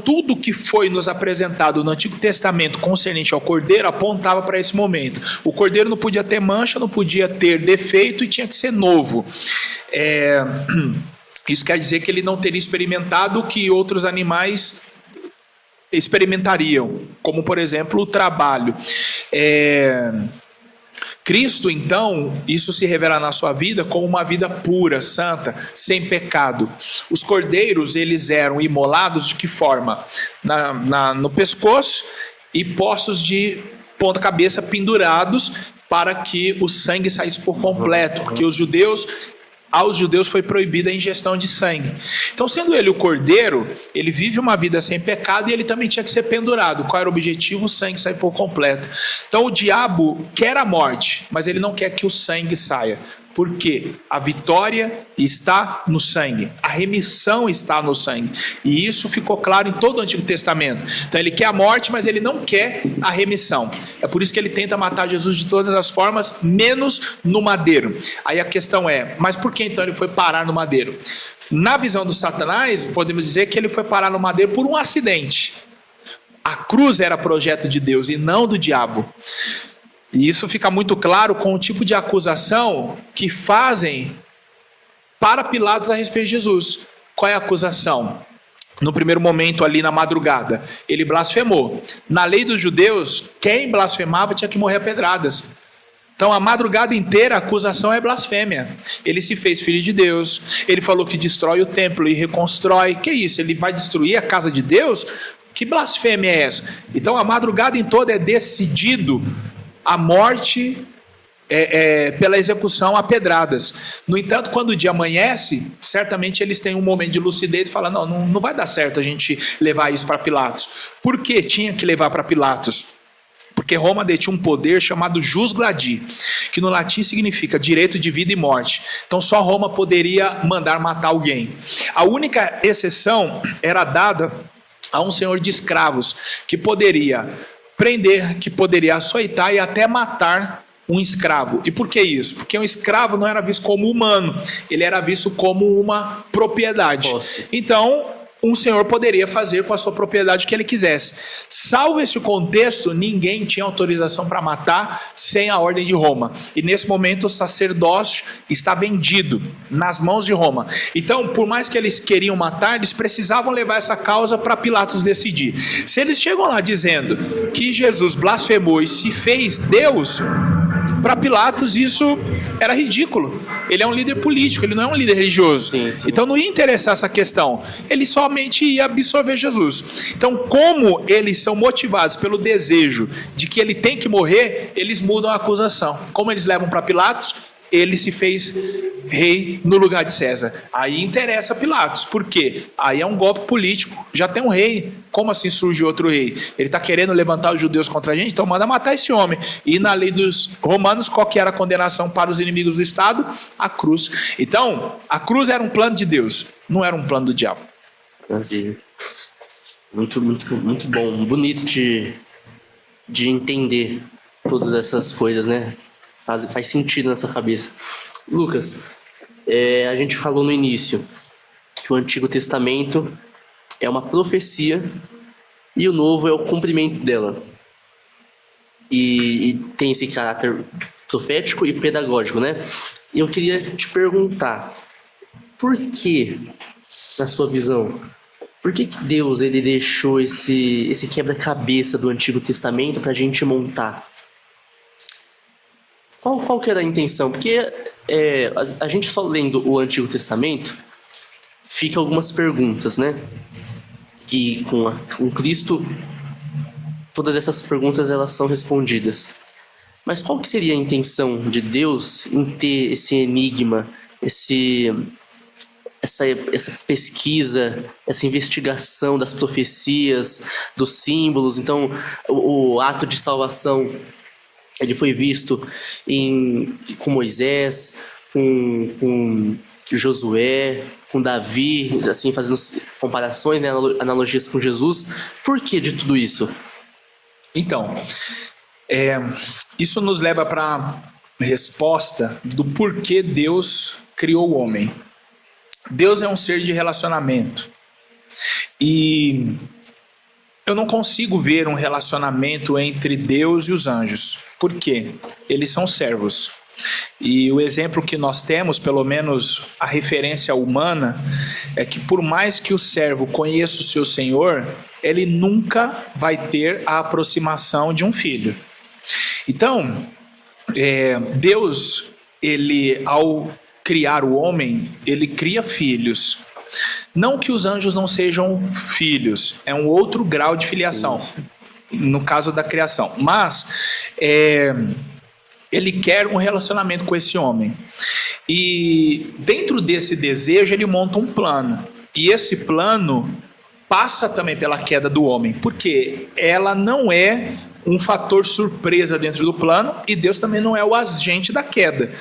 tudo que foi nos apresentado no Antigo Testamento concernente ao Cordeiro apontava para esse momento. O Cordeiro não podia ter mancha, não podia ter defeito e tinha que ser novo. Isso quer dizer que ele não teria experimentado o que outros animais experimentariam, como, por exemplo, o trabalho. Cristo, então, isso se revela na sua vida como uma vida pura, santa, sem pecado. Os cordeiros, eles eram imolados de que forma? No pescoço e postos de ponta cabeça pendurados para que o sangue saísse por completo, porque aos judeus foi proibida a ingestão de sangue. Então, sendo ele o cordeiro, ele vive uma vida sem pecado e ele também tinha que ser pendurado. Qual era o objetivo? O sangue sair por completo. Então, o diabo quer a morte, mas ele não quer que o sangue saia. Por quê? A vitória está no sangue, a remissão está no sangue, e isso ficou claro em todo o Antigo Testamento. Então ele quer a morte, mas ele não quer a remissão. É por isso que ele tenta matar Jesus de todas as formas, menos no madeiro. Aí a questão é, mas por que então ele foi parar no madeiro? Na visão do Satanás, podemos dizer que ele foi parar no madeiro por um acidente. A cruz era projeto de Deus e não do diabo. E isso fica muito claro com o tipo de acusação que fazem para Pilatos a respeito de Jesus. Qual é a acusação? No primeiro momento ali na madrugada, ele blasfemou. Na lei dos judeus, quem blasfemava tinha que morrer a pedradas. Então a madrugada inteira a acusação é blasfêmia. Ele se fez filho de Deus, ele falou que destrói o templo e reconstrói. Que isso? Ele vai destruir a casa de Deus? Que blasfêmia é essa? Então a madrugada em toda é decidido a morte pela execução a pedradas. No entanto, quando o dia amanhece, certamente eles têm um momento de lucidez e falam, não vai dar certo a gente levar isso para Pilatos. Por que tinha que levar para Pilatos? Porque Roma detinha um poder chamado jus gladi, que no latim significa direito de vida e morte. Então só Roma poderia mandar matar alguém. A única exceção era dada a um senhor de escravos, que poderia prender, que poderia açoitar e até matar um escravo. E por que isso? Porque um escravo não era visto como humano, ele era visto como uma propriedade. Posse. Então, um senhor poderia fazer com a sua propriedade o que ele quisesse. Salvo esse contexto, ninguém tinha autorização para matar sem a ordem de Roma. E nesse momento o sacerdócio está vendido nas mãos de Roma. Então, por mais que eles queriam matar, eles precisavam levar essa causa para Pilatos decidir. Se eles chegam lá dizendo que Jesus blasfemou e se fez Deus, para Pilatos isso era ridículo. Ele é um líder político, ele não é um líder religioso. Sim. Então não ia interessar essa questão. Ele somente ia absorver Jesus. Então, como eles são motivados pelo desejo de que ele tem que morrer, eles mudam a acusação. Como eles levam para Pilatos, ele se fez rei no lugar de César. Aí interessa Pilatos. Por quê? Aí é um golpe político. Já tem um rei. Como assim surge outro rei? Ele está querendo levantar os judeus contra a gente? Então manda matar esse homem. E na lei dos romanos, qual que era a condenação para os inimigos do Estado? A cruz. Então, a cruz era um plano de Deus. Não era um plano do diabo. Maravilha. Muito, muito, muito bom. Bonito de entender todas essas coisas, né? Faz sentido na sua cabeça. Lucas, a gente falou no início que o Antigo Testamento é uma profecia e o Novo é o cumprimento dela. E tem esse caráter profético e pedagógico, né? E eu queria te perguntar, por que, na sua visão, por que Deus ele deixou esse quebra-cabeça do Antigo Testamento para a gente montar? Qual que era a intenção? Porque a gente só lendo o Antigo Testamento, fica algumas perguntas, né? E com Cristo, todas essas perguntas elas são respondidas. Mas qual que seria a intenção de Deus em ter esse enigma, essa pesquisa, essa investigação das profecias, dos símbolos? Então, o ato de salvação ele foi visto com Moisés, com Josué, com Davi, assim, fazendo comparações, né, analogias com Jesus. Por que de tudo isso? Então, isso nos leva para a resposta do porquê Deus criou o homem. Deus é um ser de relacionamento. E Eu não consigo ver um relacionamento entre Deus e os anjos. Por quê? Eles são servos. E o exemplo que nós temos, pelo menos a referência humana, é que por mais que o servo conheça o seu senhor, ele nunca vai ter a aproximação de um filho. Então, Deus, ele, ao criar o homem, ele cria filhos. Não que os anjos não sejam filhos, é um outro grau de filiação, no caso da criação. Mas ele quer um relacionamento com esse homem. E dentro desse desejo, ele monta um plano. E esse plano passa também pela queda do homem, porque ela não é um fator surpresa dentro do plano, e Deus também não é o agente da queda.